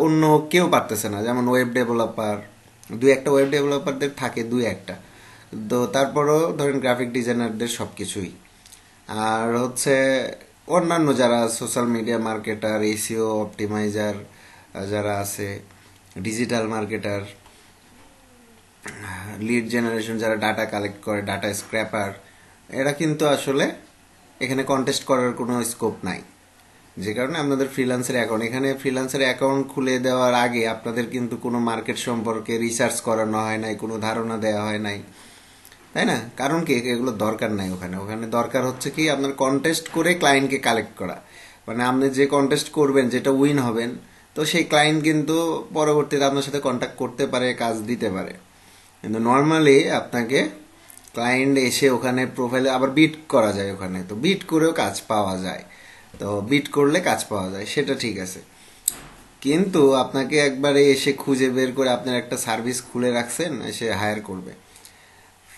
অন্য কেউ পারতেছে না। যেমন ওয়েব ডেভেলপার, দুই একটা ওয়েব ডেভেলপারদের থাকে, দুই একটা। তো তারপরও ধরেন গ্রাফিক ডিজাইনারদের সব কিছুই। আর হচ্ছে অন্যান্য যারা social media marketer, SEO optimiser যারা আছে, ডিজিটাল মার্কেটার, লিড জেনারেশন যারা ডাটা কালেক্ট করে, ডাটা স্ক্র্যাপার, এরা কিন্তু আসলে এখানে কন্টেস্ট করার কোনো স্কোপ নাই। যে কারণে আপনাদের ফ্রিল্যান্সের অ্যাকাউন্ট, এখানে ফ্রিল্যান্সের অ্যাকাউন্ট খুলে দেওয়ার আগে আপনাদের কিন্তু কোনো মার্কেট সম্পর্কে রিসার্চ করানো হয় নাই, কোনো ধারণা দেওয়া হয় নাই, তাই না? কারণ কি, এগুলো দরকার নাই। ওখানে ওখানে দরকার হচ্ছে কি, আপনার কন্টেস্ট করে ক্লায়েন্টকে কালেক্ট করা। মানে আপনি যে কন্টেস্ট করবেন, যেটা উইন হবেন, তো সেই ক্লায়েন্ট কিন্তু পরবর্তীতে আপনার সাথে কন্ট্যাক্ট করতে পারে, কাজ দিতে পারে। কিন্তু নর্মালি আপনাকে ক্লায়েন্ট এসে ওখানে প্রোফাইলে আবার বিট করা যায়, ওখানে তো বিট করেও কাজ পাওয়া যায়। তো বিট করলে কাজ পাওয়া যায়, সেটা ঠিক আছে। কিন্তু আপনাকে একবারে এসে খুঁজে বের করে আপনার একটা সার্ভিস খুলে রাখছেন, এসে হায়ার করবে।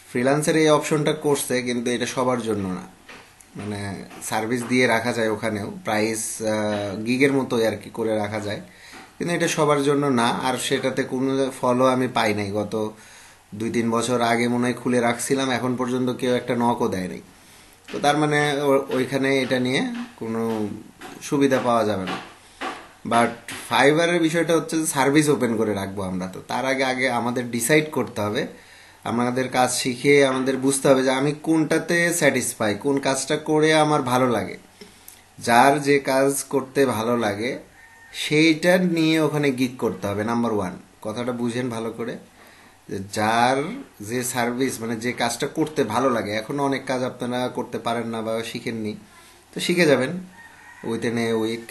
ফ্রিল্যান্সের এই অপশনটা করছে, কিন্তু এটা সবার জন্য না। মানে সার্ভিস দিয়ে রাখা যায় ওখানেও, প্রাইস গিগের মতোই আর কি করে রাখা যায়, কিন্তু এটা সবার জন্য না। আর সেটাতে কোনো ফলো আমি পাই নাই। গত 2-3 বছর আগে মনে হয় খুলে রাখছিলাম, এখন পর্যন্ত কেউ একটা নকও দেয় নাই। তো তার মানে ওইখানে এটা নিয়ে কোনো সুবিধা পাওয়া যাবে না। বাট ফাইবারের বিষয়টা হচ্ছে সার্ভিস ওপেন করে রাখবো আমরা, তো তার আগে আগে আমাদের ডিসাইড করতে হবে, আমাদের কাজ শিখে আমাদের বুঝতে হবে যে আমি কোনটাতে স্যাটিসফাই, কোন কাজটা করে আমার ভালো লাগে। যার যে কাজ করতে ভালো লাগে সেইটা নিয়ে ওখানে গিগ করতে হবে, নাম্বার ওয়ান। কথাটা বুঝেন ভালো করে, যে যার যে সার্ভিস, মানে যে কাজটা করতে ভালো লাগে। এখনো অনেক কাজ আপনারা করতে পারেন না বা শিখেননি, তো শিখে যাবেন উইথিন এ উইক।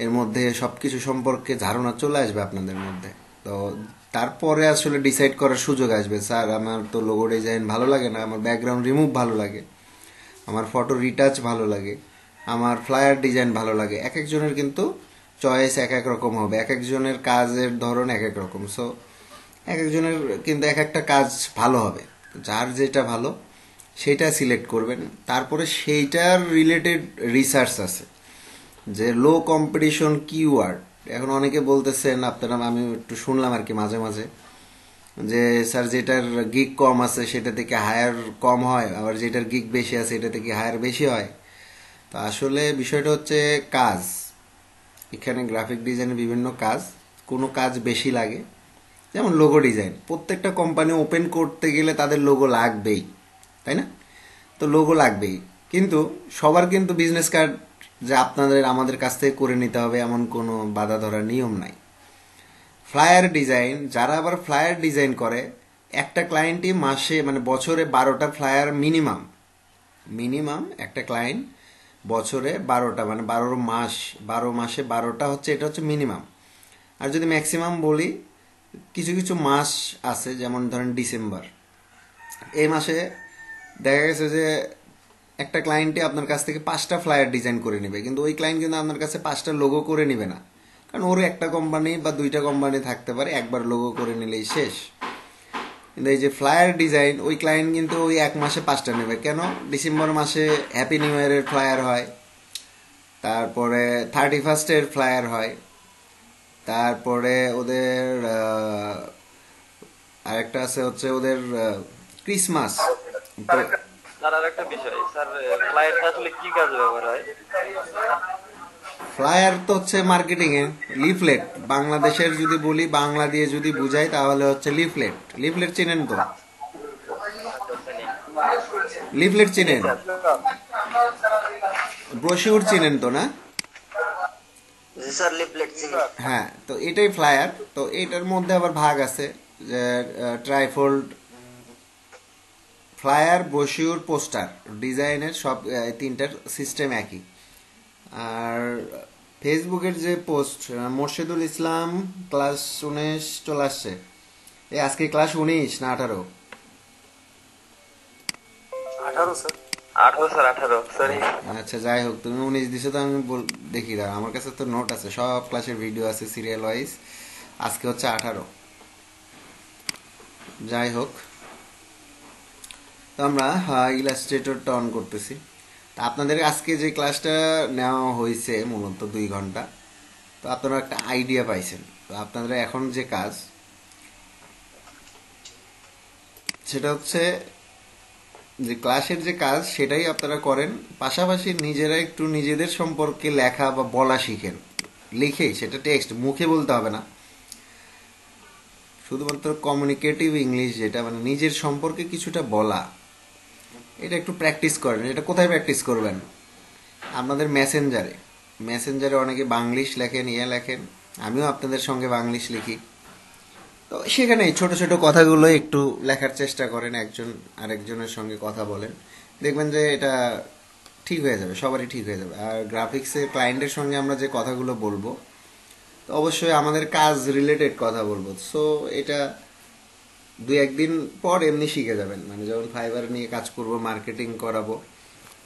এর মধ্যে সব কিছু সম্পর্কে ধারণা চলে আসবে আপনাদের মধ্যে। তো তারপরে আসলে ডিসাইড করার সুযোগ আসবে, স্যার আমার তো লোগো ডিজাইন ভালো লাগে না, আমার ব্যাকগ্রাউন্ড রিমুভ ভালো লাগে, আমার ফটো রিটাচ ভালো লাগে, আমার ফ্লায়ার ডিজাইন ভালো লাগে। এক একজনের কিন্তু চয়েস এক এক রকম হবে, এক একজনের কাজের ধরন এক এক রকম। সো এক একজনের কিন্তু এক একটা কাজ ভালো হবে। যার যেটা ভালো সেটা সিলেক্ট করবেন। তারপরে সেইটার রিলেটেড রিসার্চ আছে, যে লো কম্পিটিশন কিওয়ার্ড। এখন অনেকে বলতেছেন আপনারা, আমি একটু শুনলাম আর কি মাঝে মাঝে, যে স্যার যেটার গিগ কম আছে সেটা থেকে হায়ার কম হয়, আবার যেটার গিগ বেশি আছে এটা থেকে হায়ার বেশি হয়। তো আসলে বিষয়টা হচ্ছে কাজ। এখানে গ্রাফিক ডিজাইনের বিভিন্ন কাজ, কোনো কাজ বেশি লাগে। যেমন লোগো ডিজাইন, প্রত্যেকটা কোম্পানি ওপেন করতে গেলে তাদের লোগো লাগবেই, তাই না? তো লোগো লাগবেই, কিন্তু সবার কিন্তু বিজনেস কার্ড যে আপনাদের আমাদের কাছ থেকে করে নিতে হবে এমন কোনো বাধা ধরার নিয়ম নাই। ফ্লায়ার ডিজাইন, যারা আবার ফ্লায়ার ডিজাইন করে, একটা ক্লায়েন্টই মাসে মানে বছরে 12টা ফ্লায়ার মিনিমাম। মিনিমাম একটা ক্লায়েন্ট বছরে 12টা, মানে 12 মাস, 12 মাসে 12টা হচ্ছে, এটা হচ্ছে মিনিমাম। আর যদি ম্যাক্সিমাম বলি, কিছু কিছু মাস আছে, যেমন ধরেন ডিসেম্বর, এই মাসে দেখা গেছে যে একটা ক্লায়েন্টে আপনার কাছ থেকে 5টা ফ্লায়ার ডিজাইন করে নেবে, কিন্তু ওই ক্লায়েন্ট কিন্তু আপনার কাছে 5টা লোগো করে নেবে না। কারণ ওর একটা কোম্পানি বা দুইটা কোম্পানি থাকতে পারে, একবার লোগো করে নিলেই শেষ। কিন্তু এই যে ফ্লায়ার ডিজাইন, ওই ক্লায়েন্ট কিন্তু ওই এক মাসে 5টা নেবে। কেন? ডিসেম্বর মাসে হ্যাপি নিউ ইয়ারের ফ্লায়ার হয়, তারপরে 31স্টের ফ্লায়ার হয়, তারপরে ওদের আরেকটা আছে হচ্ছে ওদের ক্রিসমাস। তো স্যার আর একটা বিষয় স্যার, ফ্লাইটটা আসলে কি কাজে ব্যবহার হয়? ফ্লায়ার তো হচ্ছে মার্কেটিং এ, লিফলেট। বাংলাদেশের যদি বলি, বাংলা দিয়ে যদি বুঝাই, তাহলে হচ্ছে লিফলেট। লিফলেট চিনেন তো? আচ্ছা আচ্ছা, নেই। লিফলেট জি চিনেন? স্যার। ব্রোশিউর চিনেন তো, না? জি স্যার, লিফলেট চিনি। হ্যাঁ, তো এটাই ফ্লায়ার। তো এটার মধ্যে আবার ভাগ আছে, যে ট্রাইফোল্ড, ফ্লায়ার, ব্রোশিউর, পোস্টার, ডিজাইনের সব তিনটার সিস্টেম একই। আর ফেসবুকের যে পোস্ট, মোর্শেদুল ইসলাম ক্লাস 19 চলে আসছে। এই আজকে ক্লাস 19 না 18? 18 স্যার। 18 sir, 18, sorry. আচ্ছা, যাই হোক, তুমি 19 দিছো তো আমি দেখি, দাঁড়া, আমার কাছে তো নোট আছে, সব ক্লাসের ভিডিও আছে সিরিয়াল ওয়াইজ। আজকে হচ্ছে 18। যাই হোক, তো আমরা ইলাস্ট্রেটরটা অন করতেছি। তা আপনাদের আজকে যে ক্লাসটা নেওয়া হয়েছে মূলত 2 ঘন্টা, তো আপনারা একটা আইডিয়া পাইছেন। তো আপনাদের এখন যে কাজ সেটা হচ্ছে যে ক্লাসের যে কাজ সেটাই আপনারা করেন, পাশাপাশি নিজেরা একটু নিজেদের সম্পর্কে লেখা বা বলা শিখেন। লিখেই, সেটা টেক্সট মুখে বলতে হবে না, শুধুমাত্র কমিউনিকেটিভ ইংলিশ যেটা মানে নিজের সম্পর্কে কিছুটা বলা, এটা একটু প্র্যাকটিস করেন। এটা কোথায় প্র্যাকটিস করবেন? আপনাদের মেসেঞ্জারে। মেসেঞ্জারে অনেকে বাংলিশ লেখেন, লেখেন, আমিও আপনাদের সঙ্গে বাংলিশ লিখি। তো সেখানে ছোট ছোট কথাগুলো একটু লেখার চেষ্টা করেন, একজন আরেকজনের সঙ্গে কথা বলেন, দেখবেন যে এটা ঠিক হয়ে যাবে, সবারই ঠিক হয়ে যাবে। আর গ্রাফিক্সের ক্লায়েন্টের সঙ্গে আমরা যে কথাগুলো বলবো, তো অবশ্যই আমাদের কাজ রিলেটেড কথা বলবো। সো এটা 2-1 দিন পর এমনি শিখে যাবেন। মানে যখন ফাইবার নিয়ে কাজ করব, মার্কেটিং করাবো,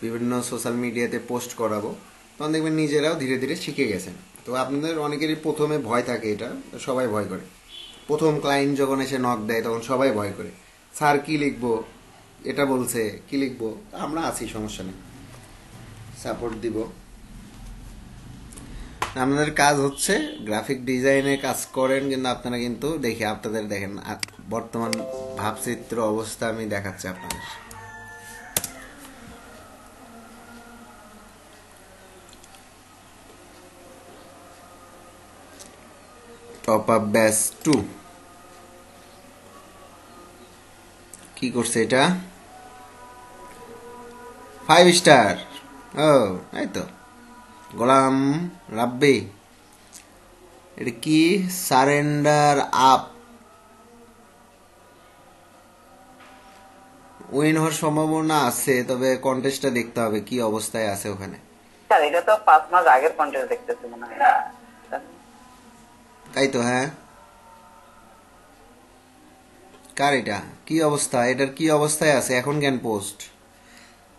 বিভিন্ন সোশ্যাল মিডিয়াতে পোস্ট করাবো, তখন দেখবেন নিজেরাও ধীরে ধীরে শিখে গেছেন। তো আপনাদের অনেকেরই প্রথমে ভয় থাকে, এটা সবাই ভয় করে। প্রথম ক্লায়েন্ট যখন এসে নক দেয় তখন সবাই ভয় করে, স্যার কি লিখবো, এটা বলছে কি লিখবো। আমরা আছি, সমস্যা নেই, সাপোর্ট দিব। আপনাদের কাজ হচ্ছে গ্রাফিক ডিজাইনের কাজ করেন, কিন্তু আপনারা কিন্তু দেখি আপনাদের দেখেন বর্তমান ভাবচিত্র অবস্থা আমি দেখাচ্ছি আপনাদের। টপ আপ ব্যাস 2 কি করছে এটা? 5 স্টার। ও এই তো গোলাম রাব্বি। এটা কি? Surrender up. উইন হওয়ার সম্ভাবনা আছে, তবে কন্টেস্টটা দেখতে হবে কি অবস্থায় আছে ওখানে। স্যার এটা তো 5 মাস আগের কন্টেন্ট দেখতেছি মনে হয়। তাই তো, হ্যাঁ। কার এটা? কি অবস্থা? এটার কি অবস্থায় আছে এখন? জ্ঞান পোস্ট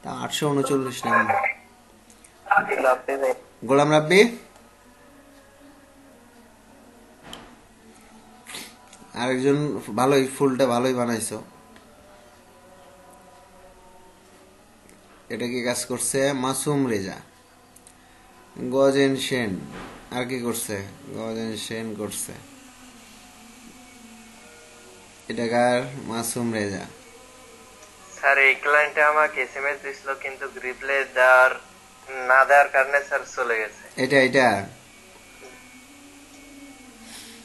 তা 839 নাম। গোলাম রাব্বি আরেকজন ভালোই, ফুলটা ভালোই বানাইছো। এটা কি কাজ করছে? মাসুম রেজা, গজেন সেন। আর কি করছে? গজেন সেন করছে। এটাকার মাসুম রেজা। স্যার এই ক্লায়েন্টে আমাকে এসএমএস দিছিল, কিন্তু রিপ্লাই না দেওয়ার কারণে স্যার চলে গেছে। এটা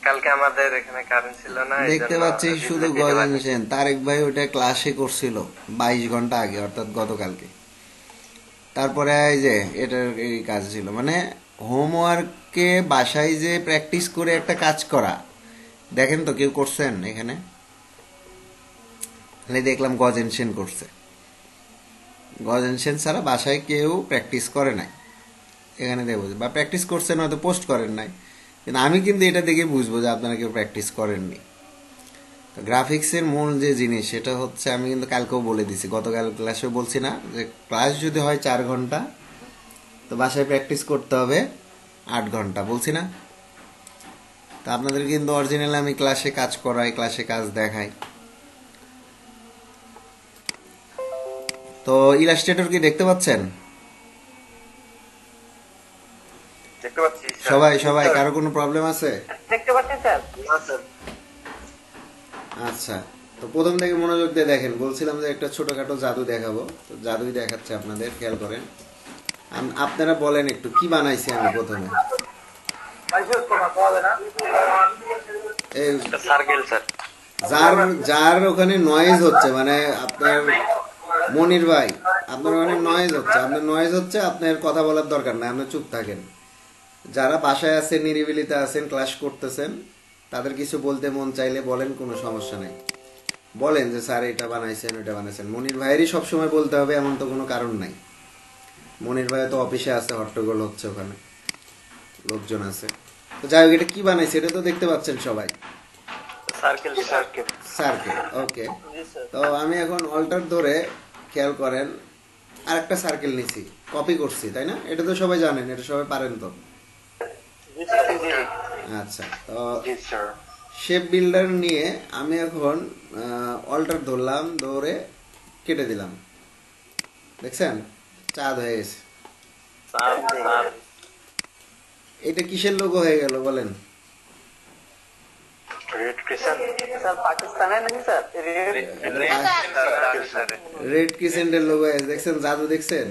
কালকে আমাদের এখানে কারেন্ট ছিল না, দেখতে পাচ্ছি শুধু গজেন সেন। তারেক ভাই ওটা ক্লাসে করছিল 22 ঘন্টা আগে, অর্থাৎ গতকালকে। তারপরে এই যে এটার এই কাজ ছিল, মানে হোমওয়ার্কে বাসায় যে প্র্যাকটিস করে একটা কাজ করা। দেখেন তো কেউ করছেন এখানে? দেখলাম গজেন সেন করছে। গজেন সেন ছাড়া বাসায় কেউ প্র্যাকটিস করে নাই এখানে দেখবো, বা প্র্যাকটিস করছেন হয়তো পোস্ট করেন নাই, কিন্তু আমি কিন্তু এটা দেখে বুঝবো যে আপনারা কেউ প্র্যাকটিস করেননি। গ্রাফিক্সের মূল যে জিনিস সেটা হচ্ছে, আমি কিন্তু কালকেও বলে দিছি, গতকাল ক্লাসেও বলছি না, যে ক্লাস যদি হয় 4 ঘন্টা, তো বাসায় প্র্যাকটিস করতে হবে 8 ঘন্টা, বলছি না? তা আপনাদের কিন্তু অরিজিনাল আমি ক্লাসে কাজ করাই, ক্লাসে কাজ দেখাই। তো ইলাস্ট্রেটর কি দেখতে পাচ্ছেন? দেখতে পাচ্ছি সবাই কারো কোনো প্রবলেম আছে? দেখতে পাচ্ছেন স্যার? আচ্ছা, তো প্রথম থেকে মনোযোগ দিয়ে দেখেন। বলছিলাম যে একটা ছোটখাটো জাদু দেখাবো, তো জাদুই দেখাচ্ছে আপনাদের, খেয়াল করেন। আপনারা বলেন একটু কি বানাইছি আমি প্রথমে। Circle sir. যার ওখানে নয়েজ হচ্ছে, মানে আপনার মনির ভাই, আপনার ওখানে নয়েজ হচ্ছে, আপনার নয়েজ হচ্ছে, আপনার কথা বলার দরকার নাই, আপনি চুপ থাকেন। যারা বাসায় আছেন, নিরিবিলিতে আছেন, ক্লাস করতেছেন, তাদের কিছু বলতে মন চাইলে বলেন, কোনো সমস্যা নাই। বলেন যে স্যার এটা বানাইছেন, ওটা বানাইছেন। মনির ভাইয়েরই সবসময় বলতে হবে এমন তো কোনো কারণ নাই। মনির ভাই তো অফিসে আছে, হট্টগোল হচ্ছে, ওখানে লোকজন আছে। তো যাই হোক, এটা কি বানাইছে এটা তো দেখতে পাচ্ছেন সবাই। সার্কেল সার্কেল সার্কেল, ওকে। তো আমি এখন অল্টার ধরে, খেয়াল করেন, আরেকটা সার্কেল নিছি, কপি করছি, তাই না? এটা তো সবাই জানেন, এটা সবাই পারেন তো। আচ্ছা, তো শেপ বিল্ডার নিয়ে আমি এখন অল্টার ধরলাম, ধরে কেটে দিলাম। দেখছেন চাঁদ হয়ে গেছে। এটা কিসের লোগো হয়ে গেল বলেন? রেড ক্রিসেন্ট স্যার পাকিস্তানের নাকি স্যার? রেড ক্রিসেন্টের লোগো দেখছেন, জাদু দেখছেন?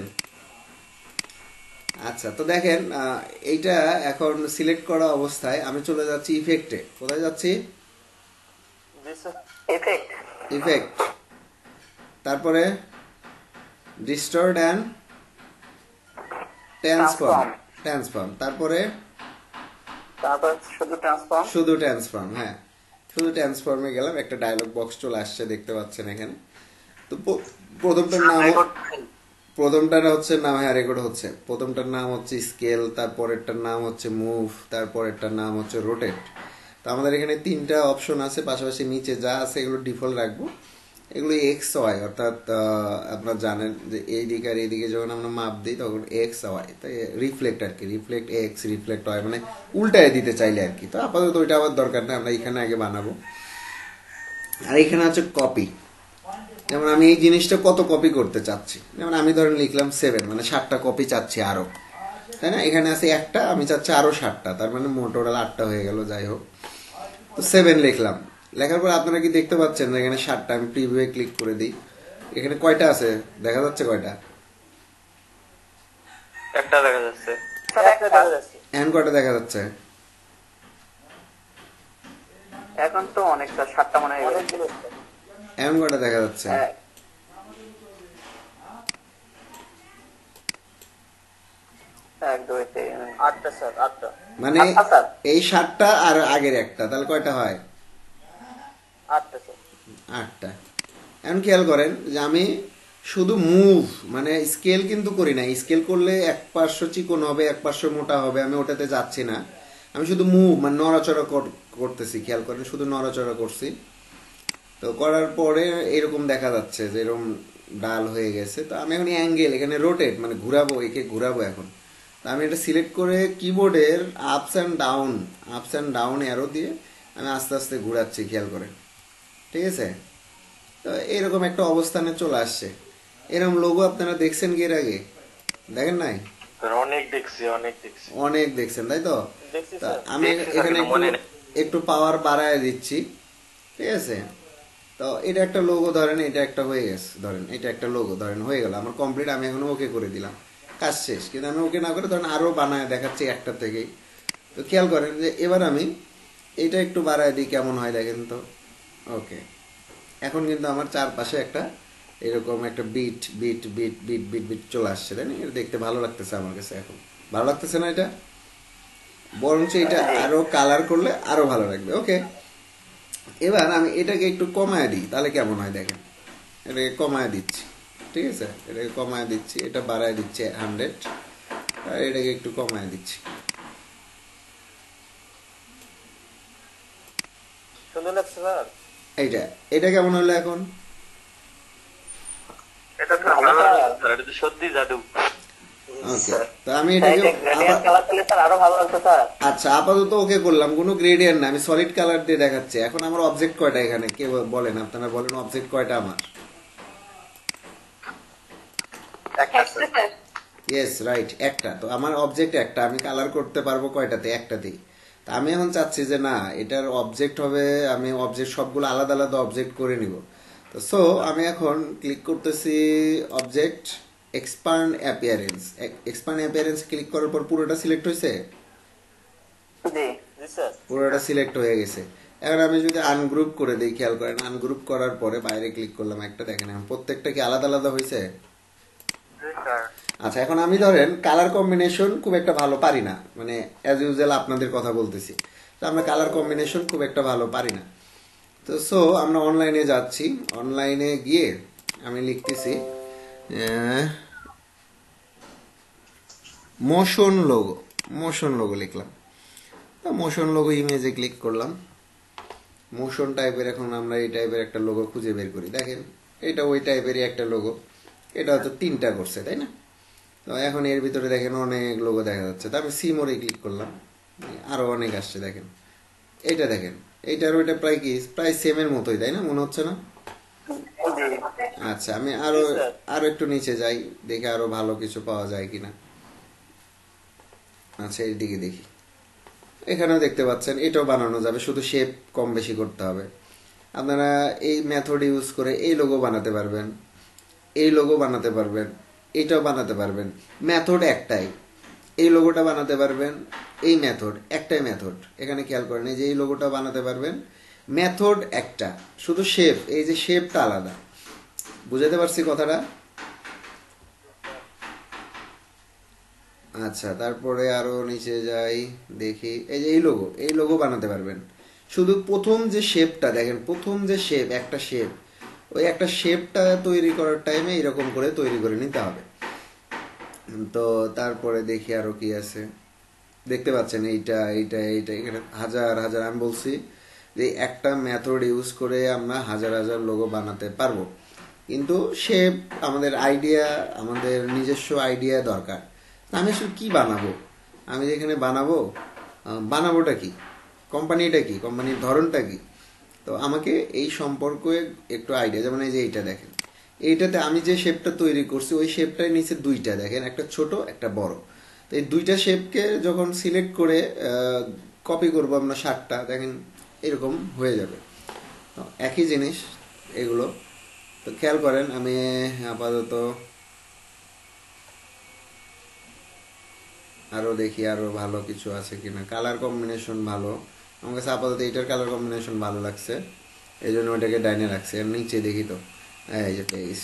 আচ্ছা, তো দেখেন এইটা এখন সিলেক্ট করা অবস্থায় আমি চলে যাচ্ছি ইফেক্টে। কোথায় যাচ্ছি? এফেক্ট। ইফেক্ট, তারপরে ডিস্টর্ট অ্যান্ড ট্রান্সফর্ম। ট্রান্সফর্ম, তারপরে তারপর শুধু ট্রান্সফর্ম। শুধু ট্রান্সফর্ম। হ্যাঁ, শুধু ট্রান্সফর্মে গেলাম, একটা ডায়লগ বক্স চলে আসছে, দেখতে পাচ্ছেন এখানে। তো প্রথমটার নাম, প্রথমটার হচ্ছে নাম, হ্যাঁ রেকর্ড হচ্ছে। প্রথমটার নাম হচ্ছে স্কেল, তারপরেরটার নাম হচ্ছে মুভ, তারপরেরটার নাম হচ্ছে রোটেট। তো আমাদের এখানে তিনটা অপশন আছে, পাশাপাশি নিচে যা আছে এগুলো ডিফল্ট রাখবো। এগুলো এক্স ওয়াই, অর্থাৎ আপনারা জানেন যে এই দিকে আর এইদিকে যখন আমরা মাপ দিই তখন এক্স ওয়াই, তাই রিফ্লেক্ট আর কি, রিফ্লেক্ট এক্স, রিফ্লেক্ট ওয়াই, মানে উল্টায় দিতে চাইলে আর কি। তো আপাতত ওইটা আবার দরকার নেই, আমরা এখানে আগে বানাবো। আর এখানে হচ্ছে কপি, যেমন আমি এই জিনিসটা কত কপি করতে চাচ্ছি। যেমন আমি ধরেন লিখলাম 7, মানে 7টা কপি চাচ্ছি আরো, তাই না? এখানে আছে একটা, আমি চাচ্ছি আরো 7টা, তার মানে টোটাল 8টা হয়ে গেল। যাই হোক, তো 7 লিখলাম। লেখার পর আপনারা কি দেখতে পাচ্ছেন যে এখানে 7টা, আমি প্রিভিউ ক্লিক করে দিই, এখানে কয়টা আছে দেখা যাচ্ছে? কয়টা? একটা দেখা যাচ্ছে। স্যার একটা দেখা যাচ্ছে। এখন কয়টা দেখা যাচ্ছে? এখন তো অনেকটা, 7টা মনে হয়। এখন কয়টা দেখা যাচ্ছে? এক দুই তিন 8টা স্যার, 8টা। মানে আচ্ছা স্যার, এই 7টা আর আগের একটা, তাহলে কয়টা হয়? 8টা স্যার। 8টা। এখন খেয়াল করেন যে আমি শুধু মুভ, মানে স্কেল কিন্তু করি না। স্কেল করলে এক পার্শ্ব চিকন হবে, এক পার্শ্ব মোটা হবে, আমি ওটাতে যাচ্ছি না। আমি শুধু মুভ, মানে নড়াচড়া করতেছি। খেয়াল করেন, শুধু নড়াচড়া করছি। তো করার পরে এরকম দেখা যাচ্ছে যে এরকম ডাল হয়ে গেছে। তো আমি এখন অ্যাঙ্গেল, এখানে রোটেট, মানে ঘুরাবো, একে ঘুরাবো এখন। তো আমি এটা সিলেক্ট করে কিবোর্ডের আপস অ্যান্ড ডাউন অ্যারো দিয়ে আমি আস্তে আস্তে ঘুরাচ্ছি, খেয়াল করেন। ঠিক আছে? তো এরকম একটা অবস্থানে চলে আসছে। এরকম লোগো আপনারা দেখছেন কি এর আগে? দেখেন নাই? অনেক দেখছি, অনেক দেখছি। অনেক দেখছেন, তাই তো? দেখছি তা স্যার। আমি দেখছি স্যার, এখানে কিন্তু মনে নেই। একটু পাওয়ার বাড়ায় দিচ্ছি। ঠিক আছে? তো এটা একটা লোগো, ধরেন এটা একটা হয়ে গেছে, ধরেন এটা একটা লোগো, ধরেন হয়ে গেল আমার কমপ্লিট। আমি এখন ওকে করে দিলাম, কাজ শেষ। কিন্তু আমি ওকে না করে ধরেন আরো বানায় দেখাচ্ছি একটা থেকেই। তো খেয়াল করেন যে এবার আমি এটা একটু বাড়ায় দিই, কেমন হয় দেখেন তো। ওকে, এখন কিন্তু আমার চারপাশে একটা এরকম একটা beat beat beat beat beat beat চলে আসছে, তাই না? এটা দেখতে ভালো লাগতেছে আমার কাছে। এখন ভালো লাগতেছে না এটা? বরঞ্চ এটা আরো কালার করলে আরো ভালো লাগবে। ওকে, এবার আমি এটাকে একটু কমায় দিই, তাহলে কেমন হয় দেখেন। এটাকে কমায় দিচ্ছি, ঠিক আছে? এটাকে কমায় দিচ্ছি, এটা বাড়ায় দিচ্ছে 100, আর এটাকে একটু কমায় দিচ্ছি। সুন্দর লাগছে স্যার। এইটা, এটা কেমন হলো এখন? এটা তো ভালো লাগছে স্যার, এটা তো সত্যি জাদু। ওকে, তো আমি এটাকে গ্রেডিয়েন্ট কালার দিলে স্যার আরো ভালো লাগতো স্যার। আচ্ছা, আপাতত ওকে করলাম, কোনো গ্রেডিয়েন্ট না, আমি সলিড কালার দিয়ে দেখাচ্ছি। এখন আমার অবজেক্ট কয়টা এখানে কে বলেন? আপনারা বলেন অবজেক্ট কয়টা আমার? একটা স্যার। ইয়েস, রাইট, একটা। তো আমার অবজেক্ট একটা, আমি কালার করতে পারবো কয়টাতে? একটাতেই। তা আমি এখন চাচ্ছি যে না, এটার অবজেক্ট হবে, আমি অবজেক্ট সবগুলো আলাদা আলাদা অবজেক্ট করে নিব। তো সো আমি এখন ক্লিক করতেছি object expand appearance. Expand appearance click করার পর পুরোটা সিলেক্ট হয়েছে? জি জি স্যার। পুরোটা সিলেক্ট হয়ে গেছে। এখন আমি যদি আনগ্রুপ করে দিই, খেয়াল করেন, আনগ্রুপ করার পরে বাইরে ক্লিক করলাম একটা, দেখেন এখন প্রত্যেকটা কি আলাদা আলাদা হয়েছে? আচ্ছা, এখন আমি ধরেন কালার কম্বিনেশন খুব একটা ভালো পারি না, মানে অ্যাজ ইউজুয়াল আপনাদের কথা বলতেছি। তো আমরা কালার কম্বিনেশন খুব একটা ভালো পারি না। তো সো আমরা অনলাইনে যাচ্ছি, অনলাইনে গিয়ে আমি লিখতেছি মোশন লোগো। মোশন লোগো লিখলাম। তো মোশন লোগো ইমেজে ক্লিক করলাম। মোশন টাইপের, এখন আমরা এই টাইপের একটা লোগো খুঁজে বের করি। দেখেন এটা ওই টাইপেরই একটা লোগো। এটা হয়তো 3টা করছে, তাই না? তো এখন এর ভিতরে দেখেন অনেক লোগো দেখা যাচ্ছে। তো আমি সিমোরে ক্লিক করলাম, আরো অনেক আসছে। দেখেন এইটা, দেখেন এইটার ওইটা প্রায় কি, প্রায় সেমের মতোই, তাই না? মনে হচ্ছে না? আচ্ছা, আমি আরো আরো একটু নিচে যাই, দেখে আরো ভালো কিছু পাওয়া যায় কিনা। আচ্ছা, এইদিকে দেখি। এখানেও দেখতে পাচ্ছেন, এটাও বানানো যাবে, শুধু শেপ কম বেশি করতে হবে। আপনারা এই মেথড ইউজ করে এই লোগো বানাতে পারবেন, এই লোগো বানাতে পারবেন, এটাও বানাতে পারবেন। মেথড একটাই, এই লোগোটা বানাতে পারবেন, এই মেথড একটাই মেথড। এখানে খেয়াল করেন, এই যে এই লোগোটা বানাতে পারবেন, মেথড একটা, শুধু শেপ, এই যে শেপটা আলাদা। বুঝাতে পারছি কথাটা? আচ্ছা, তারপরে আরো নিচে যাই, দেখি এই যে এই লোগো বানাতে পারবেন। শুধু প্রথম যে শেপটা দেখেন, প্রথম যে শেপ, একটা শেপ, ওই একটা শেপটা তৈরি করার টাইমে এরকম করে তৈরি করে নিতে হবে। তো তারপরে দেখি আরো কি আছে, দেখতে পাচ্ছেন এইটা এইটা এইটা, এখানে হাজার হাজার, আমি বলছি যে একটা মেথড ইউজ করে আমরা হাজার হাজার লোগো বানাতে পারবো, কিন্তু শেপ আমাদের আইডিয়া, আমাদের নিজস্ব আইডিয়া দরকার। আমি আসলে কি বানাবো, আমি যেখানে বানাবো, বানাবোটা কি, কোম্পানিটা কি, কোম্পানির ধরনটা কি। তো আমাকে এই সম্পর্কে একটু আইডিয়া, যেমন এই যে এইটা দেখেন, এইটাতে আমি যে শেপটা তৈরি করছি ওই শেপটার নিচে দুইটা দেখেন, একটা ছোট একটা বড়। তো এই দুইটা শেপকে যখন সিলেক্ট করে কপি করবো আমরা 60টা, দেখেন এরকম হয়ে যাবে। তো একই জিনিস এগুলো। তো খেয়াল করেন, আমি আপাতত আরো দেখি আরো ভালো কিছু আছে কিনা। কালার কম্বিনেশন ভালো, আমার কাছে আপাতত এইটার কালার কম্বিনেশন ভালো লাগছে, এই জন্য ওইটাকে ডাইনে রাখছে। আর নিচে দেখি, তো এই যে পেজ,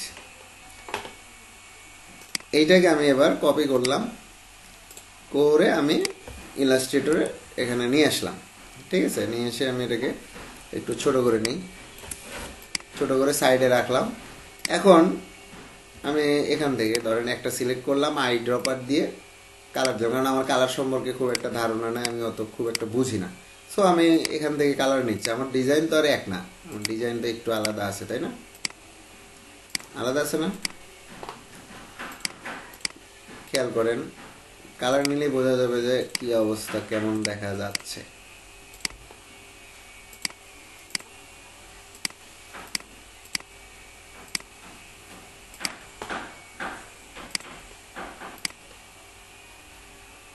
এইটাকে আমি এবার কপি করলাম, করে আমি ইলাস্ট্রেটরে এখানে নিয়ে আসলাম। ঠিক আছে, নিয়ে এসে আমি এটাকে একটু ছোট করে নিই, ছোট করে সাইডে রাখলাম। এখন আমি এখান থেকে ধরেন একটা সিলেক্ট করলাম, আই ড্রপার দিয়ে কালার দেবো, কারণ আমার কালার সম্পর্কে খুব একটা ধারণা নেই, আমি অত খুব একটা বুঝি না। সো আমি এখান থেকে কালার নিচ্ছি। আমার ডিজাইন তো আর এক না, আমার ডিজাইনটা একটু আলাদা আছে, তাই না? আলাদা আছে না? খেয়াল করেন, কালার নিলেই বোঝা যাবে যে কি অবস্থা, কেমন দেখা যাচ্ছে।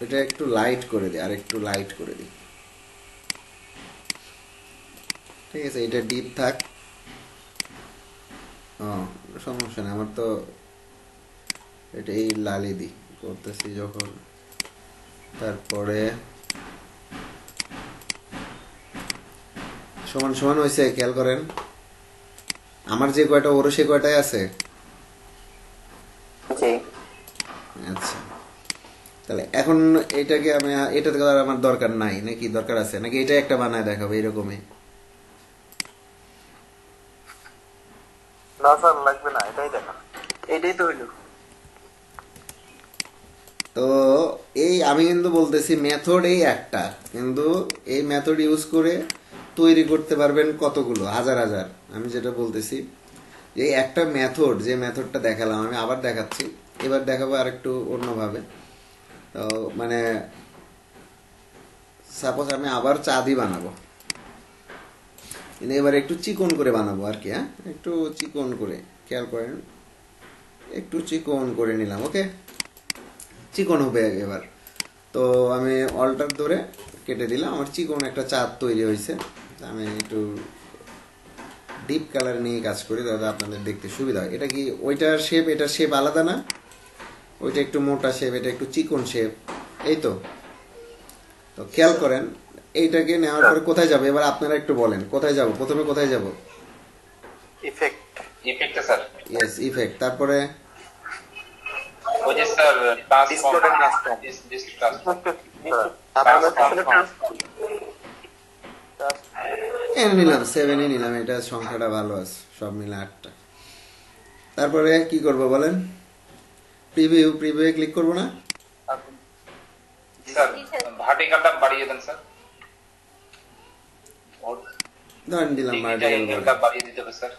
এটা একটু লাইট করে দিই, আর একটু লাইট করে দিই। ঠিক আছে, এটা ডিপ থাক, সমস্যা নেই। আমার তো এটা এই লালি দি করতেছি যখন, তারপরে সমান সমান হয়েছে। খেয়াল করেন, আমার যে কয়টা ওরও সে কয়টাই আছে। আচ্ছা, তাহলে এখন এটাকে আমি, এটাতে আমার দরকার নাই নাকি দরকার আছে, নাকি এটা একটা বানায় দেখাবো এরকমই? না স্যার, লাগবে না, এটাই দেখা, এটাই তো হইলো। তো এই আমি কিন্তু বলতেছি মেথড এই একটা, কিন্তু এই মেথড ইউজ করে তৈরি করতে পারবেন কতগুলো, হাজার হাজার। আমি যেটা বলতেছি, এই একটা মেথড, যে মেথডটা দেখালাম, আমি আবার দেখাচ্ছি, এবার দেখাবো আর একটু অন্যভাবে। তো মানে সাপোজ আমি আবার চাঁদি বানাবো, কিন্তু এবার একটু চিকন করে বানাবো আর কি। হ্যাঁ, একটু চিকন করে, খেয়াল করেন, একটু চিকন করে নিলাম। ওকে, চিকন হবে এবার। তো আমি অল্টার ধরে কেটে দিলাম, আমার চিকন একটা চাঁদ তৈরি হয়েছে। আমি একটু ডিপ কালার নিয়ে কাজ করি, দাদা আপনাদের দেখতে সুবিধা হয়। এটা কি ওইটার শেপ, এটার শেপ আলাদা না? ওইটা একটু মোটা শেপ, এটা একটু চিকন শেপ, এই তো। তো খেয়াল করেন, এইটাকে নেওয়ার পরে কোথায় যাবে এবার আপনারা একটু বলেন, কোথায় যাব প্রথমে, কোথায় যাব? ইফেক্ট, ইফেক্টে স্যার, ইয়েস, ইফেক্ট। তারপরে ওই যে স্যার ট্রান্সফর্ম, নিলাম 7ই নিলাম, এটা সংখ্যাটা ভালো আছে, সব মিলে 8টা। তারপরে কি করব বলেন? প্রিভিউ, প্রিভিউ ক্লিক করব না? স্যার ভার্টিক্যালটা বাড়িয়ে দেন স্যার, ধরেন দিলাম ভার্টিক্যালটা বাড়িয়ে দিতে হবে স্যার।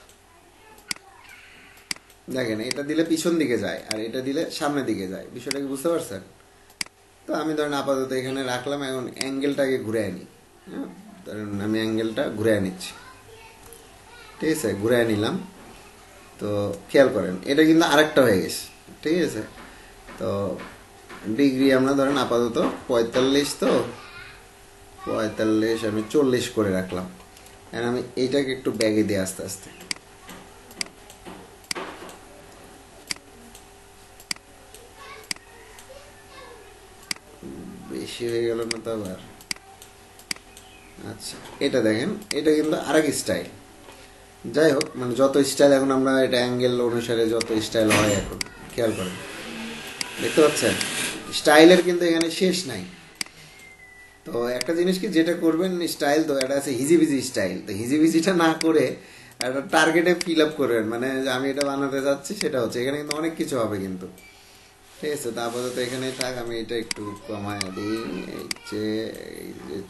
দেখেন, এটা দিলে পিছন দিকে যায়, আর এটা দিলে সামনের দিকে যায়, বিষয়টা কি বুঝতে পারছেন? তো আমি ধরেন আপাতত এখানে রাখলাম, এখন অ্যাঙ্গেলটাকে ঘুরে আনি। হ্যাঁ, ধরেন আমি অ্যাঙ্গেলটা ঘুরে নিচ্ছি। ঠিক আছে, ঘুরে নিলাম। তো খেয়াল করেন, এটা কিন্তু আরেকটা হয়ে গেছে। ঠিক আছে, তো ডিগ্রি আমরা ধরেন আপাতত 45, তো 45 আমি 40 করে রাখলাম। আর আমি এইটাকে একটু ব্যাগে দিই আস্তে আস্তে। বেশি হয়ে গেল না তো আবার? আচ্ছা, এটা দেখেন, এটা কিন্তু আরেক স্টাইল। যাই হোক, মানে যত স্টাইল এখন আমরা এটা অ্যাঙ্গেল অনুসারে যত স্টাইল হয় এখন, খেয়াল করেন, দেখতে পাচ্ছেন স্টাইলের কিন্তু এখানে শেষ নাই। তো একটা জিনিস কি, যেটা করবেন স্টাইল, তো এটা আছে হিজিবিজি স্টাইল। তো হিজিবিজিটা না করে একটা টার্গেটে ফিল আপ করবেন, মানে যে আমি এটা বানাতে যাচ্ছি সেটা হচ্ছে। এখানে কিন্তু অনেক কিছু হবে কিন্তু, ঠিক আছে। তো আপাতত এখানে থাক, আমি এটা একটু কমায় দিই। এই যে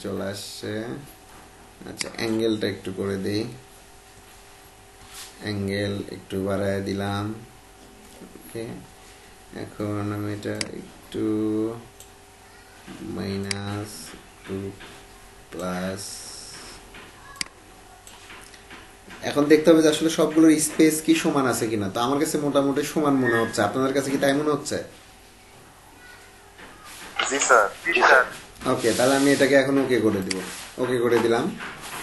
চলে আসছে। আচ্ছা, অ্যাঙ্গেলটা একটু করে দিই, অ্যাঙ্গেল একটু বাড়ায় দিলাম। ওকে, এখন আমি এটা একটু মাইনাস, একটু প্লাস। এখন দেখতে হবে যে আসলে সবগুলোর স্পেস কি সমান আছে কিনা। তো আমার কাছে মোটামুটি সমান মনে হচ্ছে, আপনাদের কাছে কি তাই মনে হচ্ছে? জি স্যার। ওকে, তাহলে আমি এটাকে এখন ওকে করে দিব। ওকে করে দিলাম।